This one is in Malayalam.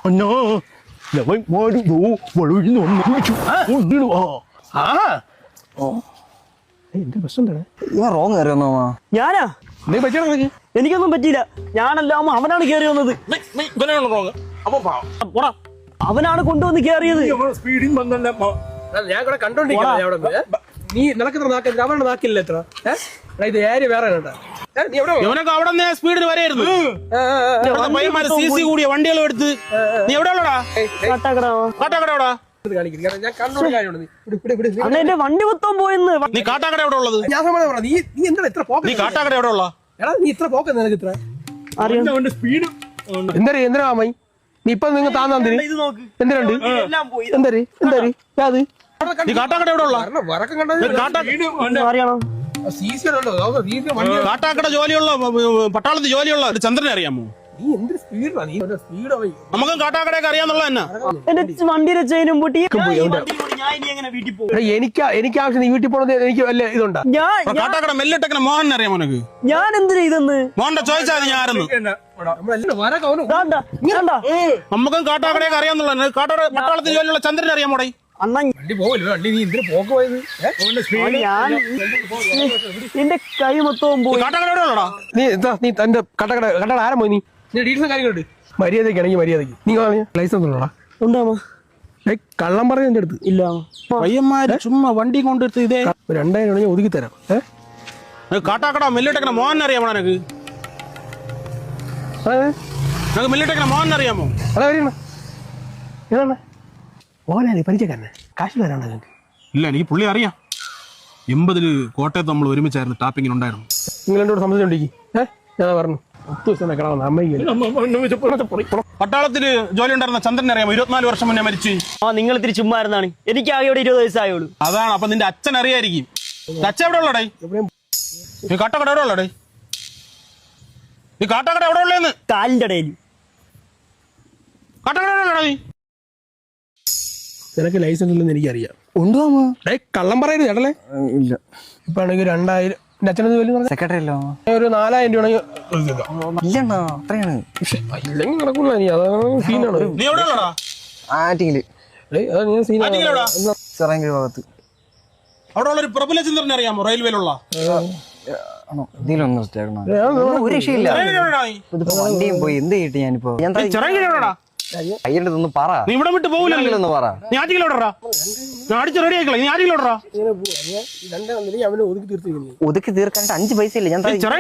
അന്നാ ലവന്മാരുതോ വളരുന്നു എന്റെ പ്രശ്നം എന്താണ്? ഇവൻ റോങ് കയറി വന്നോ? ഞാനാ? നീ പറ്റിയാ എനിക്കൊന്നും പറ്റിയില്ല. ഞാനല്ല അവനാണ് കയറി വന്നത്. അവനാണ് കൊണ്ടുവന്ന് കയറിയത്. സ്പീഡിൽ വന്നല്ല ഞാൻ കൂടെ കണ്ടോണ്ടിരിക്കുന്നു. നീ നടക്കുന്ന നാക്കില്ല, അവരുടെ നാക്കില്ല എത്ര ഇത് ഏരിയ വേറെ കേട്ടാ. ഇവനൊക്കെ അവിടെ സ്പീഡിന് വരെയായിരുന്നു. പയ്യന്മാര് CC കൂടിയ വണ്ടികളും എടുത്ത്. നീ എവിടെ ഉള്ളടാ? കാട്ടാക്കട എവിടാ? ഞാൻ കണ്ടോണ്ട് കാര്യമുണ്ട്. അണ്ണ എന്റെ വണ്ടി മൊത്തം പോയെന്ന്. നീ കാട്ടാക്കട എവിടെ ഉള്ളത്? ഞാൻ സമ്മതം പറഞ്ഞു. നീ എന്താ ഇത്ര പോക്ക്? നീ കാട്ടാക്കട എവിടെ ഉള്ള? എടാ നീ ഇത്ര പോക്ക് നിനക്ക് ഇത്ര അറിയാം. സ്പീഡ് എന്തിനാ അമ്മായി നീ ഇപ്പൊ നിങ്ങൾ താന്നാന്തിന് ഇത് നോക്ക്, എന്തിനുണ്ട് എല്ലാം പോയി. എന്തര് യാത് നീ കാട്ടാക്കട എവിടെ ഉള്ള? വറക്കം കണ്ടത് അറിയണം. കാട്ടാക്കട ജോലിയുള്ള പട്ടാളത്തിൽ ജോലിയുള്ള ഒരു ചന്ദ്രനെ അറിയാമോ? നീ എന്ത് സ്പീഡാ നീ സ്പീഡ് നമുക്കും കാട്ടാക്കടയൊക്കെ അറിയാന്നുള്ള തന്നെ. എന്റെ വണ്ടിയുടെ ചെയിനും പൊട്ടി. ഞാൻ ഇനി എങ്ങനെ വീട്ടിൽ പോകും? എനിക്ക് ആവശ്യം നീ വീട്ടിൽ പോണത് എനിക്ക് വല്ല ഇതുണ്ടാ? കാട്ടാക്കട മെല്ലിട്ടക്കനെ മോഹൻ അറിയാമോ നിനക്ക്? ഞാൻ എന്തിനാ ഇതെന്ന് മോഹന്റെ ചോദിച്ചാൽ ഞാൻ ആരെന്ന്. നമുക്കും കാട്ടാക്കടയൊക്കെ അറിയാന്നുള്ള പട്ടാളത്തിൽ ജോലിയുള്ള ചന്ദ്രനെ അറിയാമോടെ? അണ്ണാ വണ്ടി പോവല്ലോ. വണ്ടി നീ എന്തിനു പോക്ക് പോയത്? ഞാൻ എന്റെ കൈ മൊത്തവും പോയി. കാട്ടാക്കട എവിടെ ഉള്ളടാ? നീ തന്റെ കട്ടകട ആരം പോയി? നീ ഡീറ്റെയിൽസും കാര്യങ്ങളുണ്ട്. മര്യാദയ്ക്കാണെങ്കിൽ മര്യാദയ്ക്ക് നീ ലൈസൻസ് ഉള്ളടാ? ഉണ്ടാമോ? കള്ളം പറഞ്ഞ എന്റെ അടുത്ത് ഇല്ല. പയ്യന്മാര് ചുമ്മാ വണ്ടി കൊണ്ടെടുത്ത് ഇതേ 2000 രൂപ ഒതുക്കി തരാം. കാട്ടാക്കട മെല്ലിട്ടക്കനെ മോഹൻ അറിയാമോ നിനക്ക്? നിനക്ക് മെല്ലിട്ടക്കനെ മോഹൻ അറിയാമോ? ഏതാണ് ഓനാണ് പരിചയക്കാരനെ? കാശ് തരാണ്ട് നിങ്ങൾക്ക്? ഇല്ല, എനിക്ക് പുള്ളി അറിയാം. 80 കോട്ടയത്ത് നമ്മൾ ഒരുമിച്ചായിരുന്നു ടാപ്പിങ്ങിന് ഉണ്ടായിരുന്നു. നിങ്ങൾ എന്നോട് സംബന്ധിച്ചോണ്ടിരിക്കും. ഞാൻ പറഞ്ഞു 10 ദിവസം കിടന്നു അമ്മയ്ക്ക്. പട്ടാളത്തില് ജോലി ഉണ്ടായിരുന്ന ചന്ദ്രനെ അറിയാമോ? 24 വർഷം മുന്നേ മരിച്ചു. നിങ്ങൾ ഇത്തിരി ചുമ്മാരുന്നാണ്. എനിക്ക് ആകെ ഇവിടെ 20 വയസ്സായുള്ളൂ. അതാണ്. അപ്പൊ നിന്റെ അച്ഛൻ അറിയായിരിക്കും. അച്ഛൻ എവിടെ ഉള്ളടേ? നീ കാട്ടാക്കട എവിടെ ഉള്ളടേ? നീ കാട്ടാക്കട എവിടെ ഉള്ളേന്ന്? കാലിന്റെ ഇടയിൽ. കാട്ടാക്കട എവിടെ ഉള്ളടേ? നിനക്ക് ലൈസൻസ് ഇല്ലെന്ന് എനിക്കറിയാം. ഉണ്ടോ? കള്ളം പറയരുത് ചേട്ടല്ലേ. ഇല്ല. ഇപ്പൊ ആണെങ്കിൽ 2000 എന്റെ അച്ഛനത് വലിയ സെക്രട്ടറി അല്ലോ. ഒരു 4000 രൂപ ഇല്ലണ്ണോ, അത്രയാണ്. ഇല്ലെങ്കിൽ നടക്കൂല. നീ അതാണ് സീനാണ്. നീ എവിടെ ഉള്ളടാ? ആറ്റിങ്ങില് ആറ്റിങ്ങലെവിടാ? ചെറങ്ങി ഭാഗത്ത്. അവിടെ ഉള്ള ഒരു പ്രബല ചന്ദ്രനെ അറിയാമോ? റെയിൽവേയിലുള്ള ആണോ? ഇതിലൊന്നും ഒരു രക്ഷയില്ല. ഇതിപ്പോ വണ്ടിയും പോയി എന്ത് കിട്ടി? ഞാനിപ്പോ അയ്യന്റെ പറ. നീ ഇവിടെ വിട്ട് പോകില്ലെന്ന് പറ. നീ ആറ്റിങ്ങിലോടാ? ഞാൻ അടിച്ച് റെഡി ആയിക്കളെ. നീ ആറ്റിങ്ങിലോടാ? ഒതുക്കി തീർത്തിരിക്കുന്നു. ഒതുക്കി തീർക്കാനായിട്ട് 5 പൈസ ഇല്ല. ഞാൻ ചെറിയ